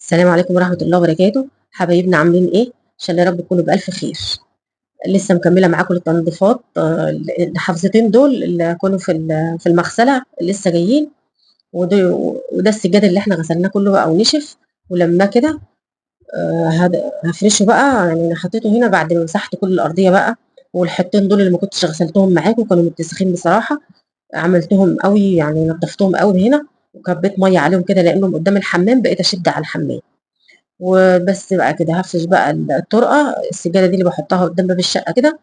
السلام عليكم ورحمة الله وبركاته، حبايبنا عاملين إيه؟ إن شاء الله يا رب تكونوا بألف خير. لسه مكملة معاكم التنظيفات الحفظتين دول اللي كانوا في المغسلة لسه جايين. وده السجاد اللي احنا غسلناه كله بقى ونشف. ولما كده هفرشه بقى، يعني انا حطيته هنا بعد ما مسحت كل الأرضية بقى. والحطين دول اللي ما كنتش غسلتهم معاكم كانوا متسخين بصراحة. عملتهم قوي، يعني نضفتهم قوي هنا. وكبيت مية عليهم كده لأنهم قدام الحمام، بقيت أشد على الحمام. وبس بقى كده هافرش بقى الطرقة، السجادة دي اللي باحطها قدام باب الشقة كده.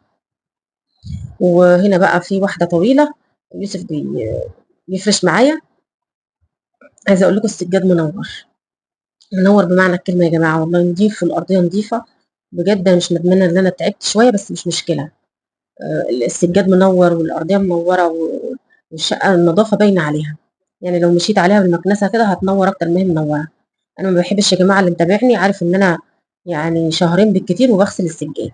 وهنا بقى في واحدة طويلة، يوسف بيفرش معايا. عايزة أقول لكم السجاد منور، منور بمعنى الكلمة يا جماعة، والله نضيف والأرضية نضيفة. بجد أنا مش ندمانة إن أنا تعبت شوية، بس مش مشكلة. السجاد منور والأرضية منورة والشقة النضافة باينة عليها. يعني لو مشيت عليها بالمكنسة كده هتنور أكتر ما هي منورة. أنا ما باحبش يا جماعة، اللي متابعني عارف إن أنا يعني شهرين بالكتير وبغسل السجاد.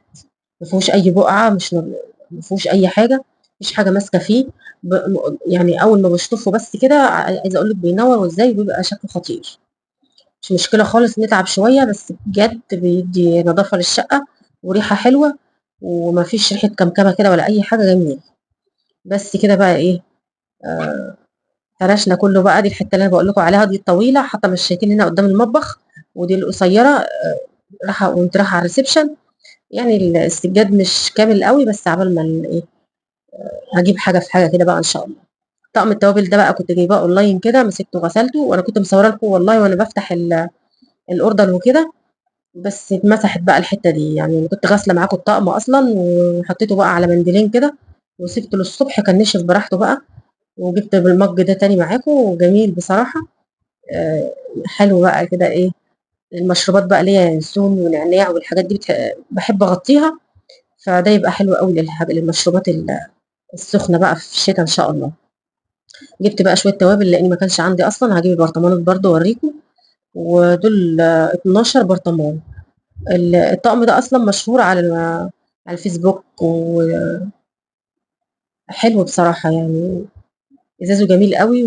ما فيهوش أي بقعة، مش ما فيهوش أي حاجة، ما فيش حاجة ماسكة فيه. يعني أول ما باشطفه بس كده عايزة أقول لِك بينوّر، وإزاي بيبقى شكله خطير. مش مشكلة خالص نتعب شوية، بس بجد بيدّي نضافة للشقة وريحة حلوة. وما فيش ريحة كمكمة كده ولا أي حاجة، جميل. بس كده بقى إيه، فرشنا كله بقى. دي الحتة اللي أنا باقول لكم عليها، دي الطويلة حاطة مشّايتين هنا قدّام المطبخ. ودي القصيرة قمت رايحة على الreception. يعني السجاد مش كامل أوي، بس عقبال ما إيه، هاجيب حاجة في حاجة كده بقى إن شاء الله. طقم التوابل ده بقى كنت جايباه أونلاين كده، مسكته غسلته، وأنا كنت مصورة لكم والله وأنا بافتح الأوردر وكده. بس اتمسحت بقى الحتة دي، يعني أنا كنت غاسلة معاكم الطقم أصلًا وحطيته بقى على منديلين كده. وسِبته للصبح كان نشف براحته بقى. وجبت بالمَج ده تاني معاكم وجميل بصراحة. آآ حلو بقى كده إيه، المشروبات بقى اللي هي ينسون ونعناع والحاجات دي باحب أغطّيها. فده يبقى حلو أوي للمشروبات السخنة بقى في الشتا إن شاء الله. جبت بقى شوية توابل لإن ما كانش عندي أصلًا، هاجيب البرطمانات برضه أورّيكم. ودول 12 برطمان. الطقم ده أصلًا مشهور على الفيسبوك وحلو بصراحة يعني. إزازه جميل أوي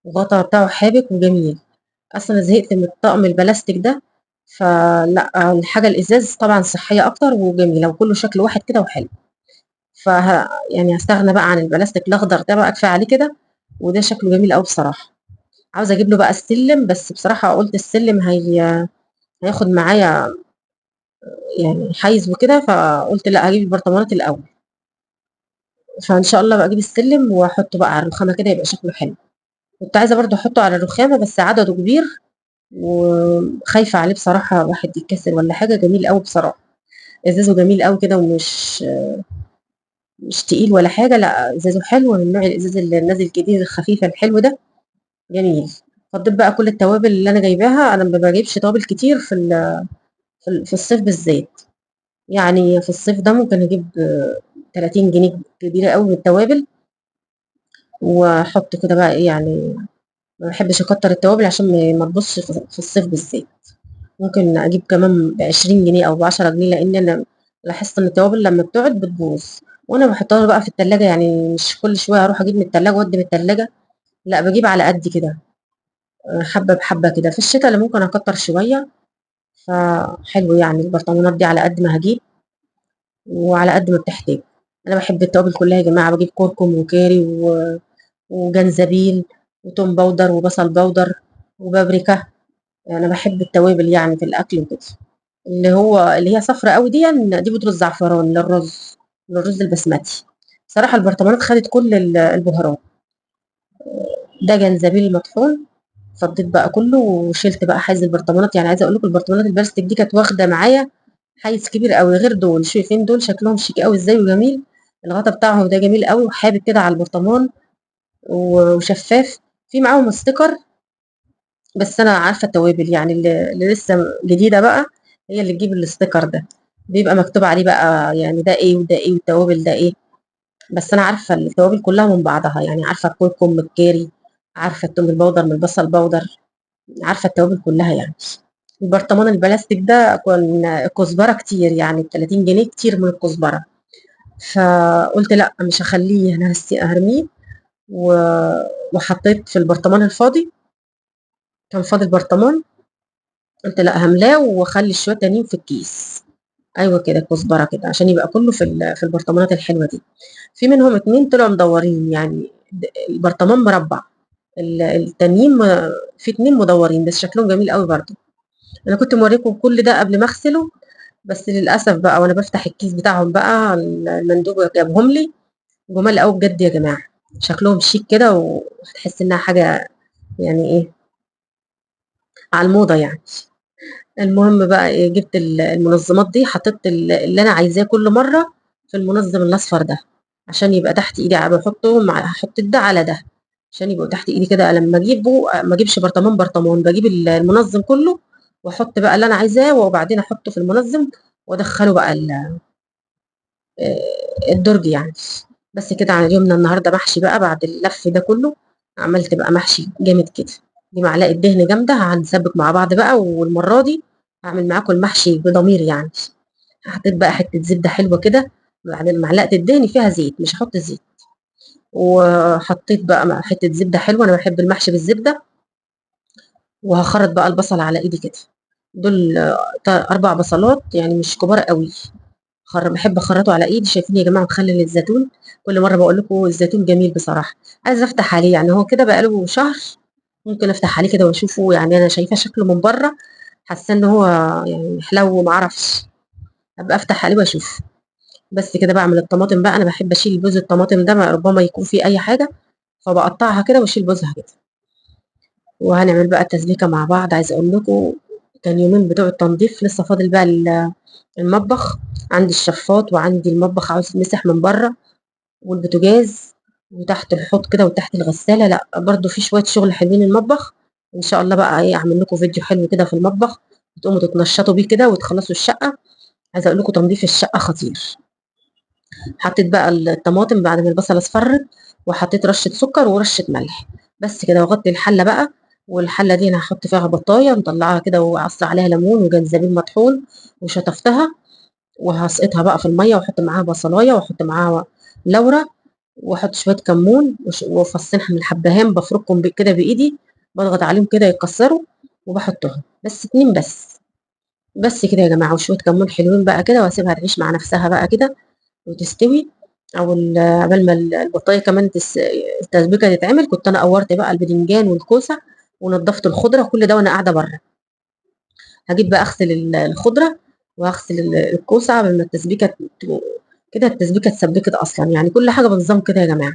وغطا بتاعه حابك وجميل. أصلًا أنا زهقت من الطقم البلاستيك ده. فلأ، الحاجة الإزاز طبعًا صحية أكتر وجميلة وكُلّه شكل واحد كده وحلو. يعني هاستغنى بقى عن البلاستيك الأخضر ده بقى، كفاية عليه كده. وده شكله جميل أوي بصراحة. عاوزة أجيب له بقى السلِّم، بس بصراحة قُلت السلِّم هياخد معايا يعني حيّز وكده، فقُلت لأ، هاجيب البرطمانات الأول. فإن شاء الله بقى أجيب السلِّم وأحطه بقى على الرخامة كده يبقى شكله حلو. كنت عايزة برضه أحطه على الرخامة بس عدده كبير. وخايفة عليه بصراحة واحد يتكسر والّا حاجة، جميل أوي بصراحة. إزازه جميل أوي كده مش تقيل ولا حاجة، لأ إزازه حلو من نوع الإزاز اللي نازل جديد الخفيف الحلو ده، جميل. فضّيت بقى كل التوابل اللي أنا جايباها. أنا ما باجيبش توابل كتير في الصيف بالذات. يعني في الصيف ده ممكن أجيب 30 جنيه كبيرة أوي من التوابل. وأحط كده بقى إيه، يعني ما باحبش أكتّر التوابل عشان ما تبوظش في الصيف بالذات. ممكن أجيب كمان ب20 جنيه أو ب10 جنيه، لإن أنا لاحظت إن التوابل لمّا بتقعد بتبوظ. وأنا باحطها بقى في التلاجة، يعني مش كل شوية هاروح أجيب من التلاجة وأدّي من التلاجة. لأ، باجيب على قدّي كده. حبّة بحبّة كده. في الشتا اللي ممكن أكتّر شوية. فحلو يعني البرطمانات دي على قد ما هاجيب وعلى قد ما بتحتاج. أنا باحب التوابل كلّها يا جماعة، باجيب كركم وكاري وجنزبيل وتوم باودر وبصل باودر وبابريكا. أنا باحب التوابل يعني في الأكل وكده. اللي هي صفرا أوي دي بودرة زعفران للرز البسمتي. بصراحة البرطمانات خدت كل البهارات. ده جنزبيل مطحون. فضّيت بقى كلّه وشِلت بقى حيّز البرطمانات. يعني عايزة أقول لكم البرطمانات البلاستيك دي كانت واخدة معايا حيّز كبير أوي غير دول. شايفين دول شكلهم شيك أوي إزاي وجميل. الغطا بتاعهم ده جميل أوي وحابب كده على البرطمان وشفاف. في معاهم sticker. بس أنا عارفة التوابل، يعني اللي لسه جديدة بقى هي اللي تجيب الsticker ده. بيبقى مكتوب عليه بقى يعني ده إيه وده إيه والتوابل ده إيه. بس أنا عارفة التوابل كلّها من بعضها، يعني عارفة الكركم من الكاري، عارفة التوم البودر من البصل باودر، عارفة التوابل كلّها يعني. البرطمان البلاستيك ده كان كزبرة كتير، يعني ب30 جنيه كتير من الكزبرة. فقُلت لأ، مش هاخلّيه، أنا هارميه. و وحطيت في البرطمان الفاضي، كان فاضل برطمان. قلت لا هملاه واخلي شويه تانيين في الكيس. ايوه كده كزبره كده عشان يبقى كله في البرطمانات الحلوه دي. في منهم اتنين طلعوا مدورين يعني البرطمان مربع. التانيين في اتنين مدورين بس شكلهم جميل قوي برضو. انا كنت موريكم كل ده قبل ما اغسله، بس للاسف بقى وانا بفتح الكيس بتاعهم بقى المندوب جابهم لي جمال قوي بجد يا جماعه. شكلهم شيك كده وهتحس انها حاجه يعني ايه، على الموضه يعني. المهم بقى إيه، جبت المنظمات دي حطيت اللي انا عايزاه كل مره في المنظم الاصفر ده عشان يبقى تحت ايدي. بحطهم هحط ده على ده عشان يبقوا تحت ايدي كده. لما اجيبه ما اجيبش برطمان برطمان، بجيب المنظم كله واحط بقى اللي انا عايزاه وبعدين احطه في المنظم وادخله بقى الدرج يعني. بس كده عن يومنا النهارده محشي بقى بعد اللف ده كله. عملت بقى محشي جامد كده. دي معلقه دهن جامده هنسبك مع بعض بقى، والمره دي هعمل معاكم المحشي بضمير يعني. حطيت بقى حته زبده حلوه كده، بعدين معلقه الدهن فيها زيت مش هحط زيت. وحطيت بقى مع حته زبده حلوه، انا بحب المحشي بالزبده. وهخرط بقى البصل على ايدي كده. دول 4 بصلات يعني مش كبار قوي. بحب اخرطه على ايدي. شايفين يا جماعه مخلل الزيتون؟ كل مره بقول لكم الزيتون جميل بصراحه. عايزه افتح عليه يعني، هو كده بقاله شهر. ممكن افتح عليه كده واشوفه يعني. انا شايفه شكله من بره حاسه ان هو يعني حلو ما اعرفش. ابقى افتح عليه واشوف. بس كده بعمل الطماطم بقى. انا بحب اشيل بوز الطماطم ده ربما يكون فيه اي حاجه، فبقطعها كده واشيل بوزها كده. وهنعمل بقى التسبيكه مع بعض. عايزه اقول لكم كان يومين بتوع التنظيف، لسه فاضل بقى المطبخ. عندي الشفاط وعندي المطبخ عاوز يتمسح من بره، والبوتاجاز، وتحت الحوض كده وتحت الغساله. لا برضو في شويه شغل حلوين المطبخ. ان شاء الله بقى ايه اعمل لكم فيديو حلو كده في المطبخ تقوموا تتنشطوا بيه كده وتخلصوا الشقه. عايزه اقول لكم تنظيف الشقه خطير. حطيت بقى الطماطم بعد ما البصل اصفرت، وحطيت رشه سكر ورشه ملح. بس كده وغطي الحله بقى. والحله دي انا هحط فيها بطايه مطلعها كده وعصر عليها ليمون وجنزبيل مطحون وشطفتها. وهسقطها بقى في الميه واحط معاها بصلايه واحط معاها لورا، واحط شويه كمون وفصين من الحبهان بفركهم كده بايدي. بضغط عليهم كده يتكسروا وبحطهم بس اتنين بس. بس كده يا جماعه وشويه كمون حلوين بقى كده واسيبها تعيش مع نفسها بقى كده وتستوي. او قبل ما البطايه كمان التسبيكه تتعمل كنت انا قورت بقى البدنجان والكوسه ونضفت الخضره كل ده وانا قاعده بره. هجيب بقى اغسل الخضره واغسل الكوسه قبل ما التسبيكه كده. التسبيكه اتسبكت اصلا يعني. كل حاجه بنظام كده يا جماعه.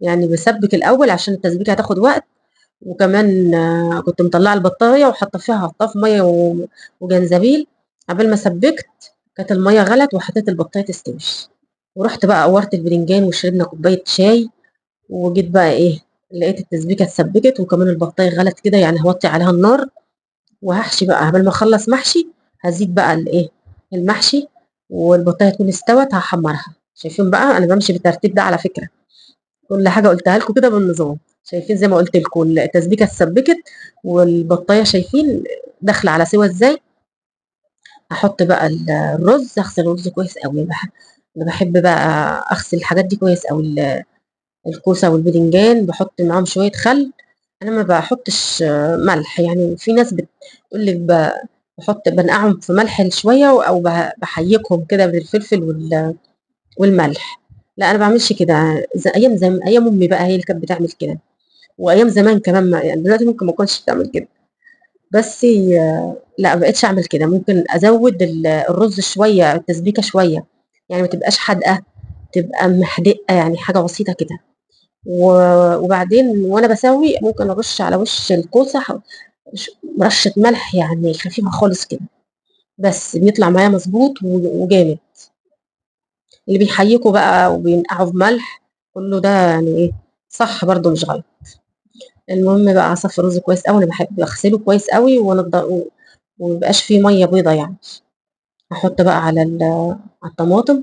يعني بسبك الاول عشان التسبيكه هتاخد وقت. وكمان كنت مطلعه البطايه وحاطه فيها حطها في ميه وجنزبيل. قبل ما سبكت كانت الميه غلت وحطيت البطايه تستوي. ورحت بقى قورت البرنجان وشربنا كوبايه شاي. وجيت بقى ايه، لقيت التسبيكه اتسبكت وكمان البطايه غلت كده يعني. هوطي عليها النار وهحشي بقى. قبل ما اخلص محشي هزيد بقى الايه، المحشي. والبطايه تكون استوت هحمرها. شايفين بقى انا بمشي بالترتيب ده على فكره. كل حاجه قلتها لكم كده بالنظام. شايفين زي ما قلت لكم التسبيكه اتسبكت والبطايه شايفين داخله على سوا ازاي. هحط بقى الرز. اغسل الرز كويس قوي. انا بحب بقى اغسل الحاجات دي كويس قوي. الكوسه والبدنجان بحط معاهم شويه خل. انا ما بحطش ملح يعني. في ناس بتقول لك بحط بنقعهم في ملح شويه او بحيكهم كده بالفلفل والملح. لا انا بعملش كده. زي ايام امي بقى هي اللي كانت بتعمل كده. وايام زمان كمان يعني دلوقتي ممكن ما اكونش بتعمل كده. بس لا ما بقتش اعمل كده. ممكن ازود الرز شويه التسبيكه شويه يعني ما تبقاش حادقه، تبقى محدقه يعني حاجه بسيطه كده. وبعدين وانا بسوي ممكن ارش على وش الكوسه رشه ملح يعني خفيفه خالص كده. بس بيطلع معايا مظبوط وجامد. اللي بيحيكوا بقى وبينقعوا بملح كله ده يعني ايه، صح برضو مش غلط. المهم بقى اصفي الرز كويس قوي. انا بحب اغسله كويس قوي وميبقاش فيه ميه بيضه يعني. احط بقى على الطماطم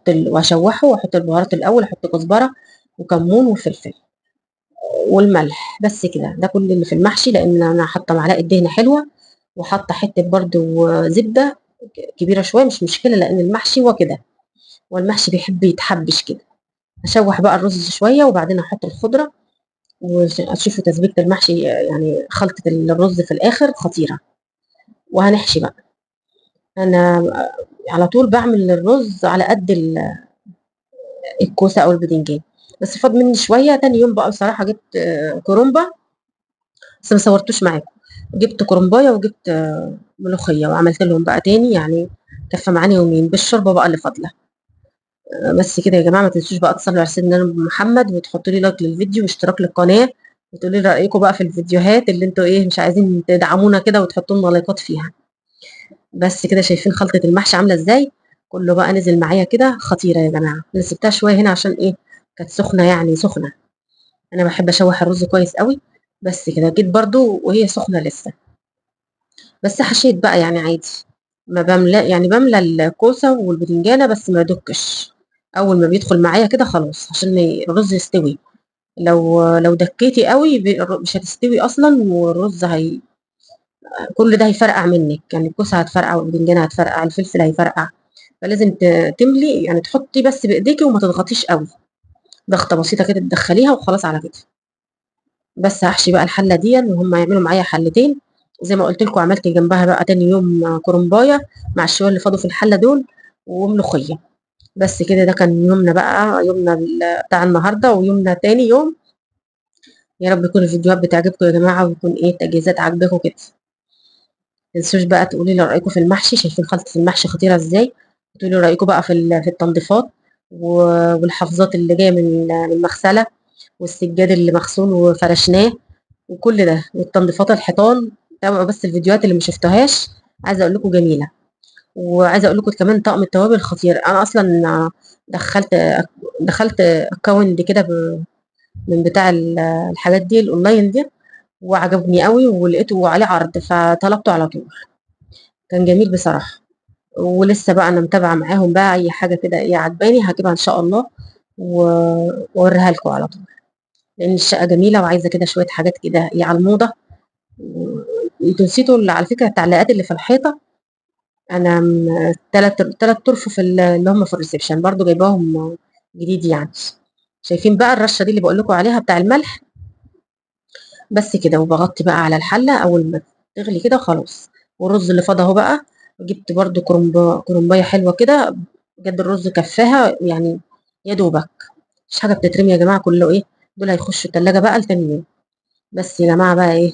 واشوحه واحط البهارات الاول. احط كزبره وكمون وفلفل والملح. بس كده ده كل اللي في المحشي. لان انا حاطه معلقه دهنه حلوه وحاطه حته برضو زبده كبيره شويه مش مشكله لان المحشي هو كده. والمحشي بيحب يتحبش كده. اشوح بقى الرز شويه وبعدين احط الخضره وهتشوفوا تسبيكة المحشي يعني خلطة الرز في الآخر خطيرة. وهنحشي بقى. أنا على طول باعمل الرز على قد الكوسة أو الباذنجان، بس فاض مني شوية. تاني يوم بقى بصراحة جبت كرنبة، بس ما صورتوش معاكم. جبت كرنباية وجبت ملوخية وعملت لهم بقى تاني، يعني كفى معانا يومين بالشوربة بقى اللي فاضلة. بس كده يا جماعة، ما تنسوش بقى تصلوا على سيدنا محمد وتحطوا لي لايك للفيديو واشتراك للقناة، وتقولوا لي رأيكم بقى في الفيديوهات اللي انتوا ايه مش عايزين تدعمونا كده وتحطوا لنا لايكات فيها. بس كده شايفين خلطة المحشي عاملة ازاي؟ كله بقى نزل معايا كده خطيرة يا جماعة. انا سبتها شوية هنا عشان ايه؟ كانت سخنة يعني سخنة. انا بحب اشوح الرز كويس قوي. بس كده جيت برضو وهي سخنة لسه. بس حشيت بقى يعني عادي. ما بملى يعني بملى الكوسة والبتنجانة بس ما يدكش. اول ما بيدخل معايا كده خلاص عشان الرز يستوي. لو دكيتي قوي مش هتستوي اصلا، والرز كل ده هيفرقع منك، يعني الكوسه هتفرقع والبتنجان هتفرقع الفلفل هيفرقع. فلازم تملي يعني تحطي بس بايديكي وما تضغطيش قوي. ضغطه بسيطه كده تدخليها وخلاص على كده. بس هحشي بقى الحله دي وهم يعملوا معايا حلتين. زي ما قلت لكم عملت جنبها بقى تاني يوم كرنبايه مع الشويه اللي فاضوا في الحله دول وملوخيه. بس كده ده كان يومنا بقى، يومنا بتاع النهارده ويومنا تاني يوم. يا رب يكون الفيديوهات بتعجبكم يا جماعه، ويكون ايه التجهيزات عاجباكم كده. تنسوش بقى تقولي لي رأيكم في المحشي، شايفين خلطة المحشي خطيرة ازاي. تقولي رأيكم بقى في التنظيفات والحفظات اللي جاية من المغسلة، والسجاد اللي مغسول وفرشناه، وكل ده والتنظيفات الحيطان. تابعوا بس الفيديوهات اللي ما شفتوهاش، عايزة اقول لكم جميلة. وعايزة اقول لكم كمان طقم التوابل خطير. انا اصلا دخلت دخلت اكونت كده من بتاع الحاجات دي الاونلاين دي، وعجبني قوي ولقيته عليه عرض فطلبته على طول. كان جميل بصراحة. ولسه بقى انا متابعه معاهم بقى اي حاجه كده ايه عجباني هجيبها ان شاء الله واوريها لكم على طول. لان الشقه جميله وعايزه كده شويه حاجات كده ايه على الموضه. انتوا نسيتوا على فكره التعليقات اللي في الحيطه. انا تلات طرف اللي هم في الريسبشن برضو جايباهم جديد يعني. شايفين بقى الرشه دي اللي بقول لكم عليها بتاع الملح. بس كده وبغطي بقى على الحله اول ما تغلي كده خلاص. والرز اللي فاض اهو بقى. جبت برضو كرنبايه حلوه كده. بجد الرز كفاها يعني. يا دوبك. مش حاجه بتترمي يا جماعه، كله ايه. دول هيخشوا التلاجة بقى لتاني يوم. بس يا جماعه بقى ايه.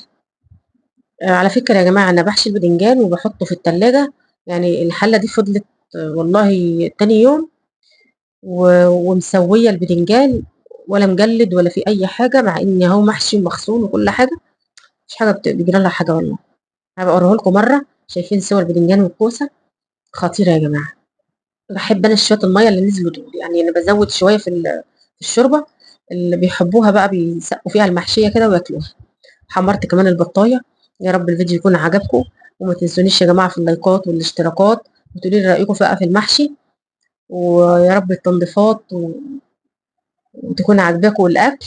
على فكره يا جماعه انا بحشي البدنجان وبحطه في التلاجة. يعني الحله دي فضلت والله تاني يوم. ومسويه البدنجان. ولا مجلد ولا في اي حاجه، مع ان هو محشي ومغسول وكل حاجه. مش حاجه بيجرى لها حاجه والله. هبقى اوريه لكم مره. شايفين سوى البدنجان والكوسه. خطيره يا جماعه. باحب أنا شوية المَيّة اللي نزلوا دول، يعني أنا بازوّد شوية في الشوربة. اللي بيحبوها بقى بيسقّوا فيها المحشية كده وياكلوها. حمّرت كمان البطاية. يا رب الفيديو يكون عجبكم. وما تنسونيش يا جماعة في اللايكات والاشتراكات. وتقولوا لي رأيكم بقى في المحشي. ويا رب التنضيفات وتكون عاجباكم الأكل.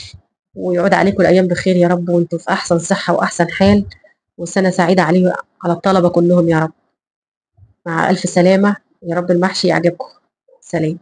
ويعود عليكم الأيام بخير يا رب وأنتم في أحسن صحة وأحسن حال. وسَنة سعيدة على الطلبة كلّهم يا رب. مع ألف سلامة. يا رب المحشي يعجبكم. سلام.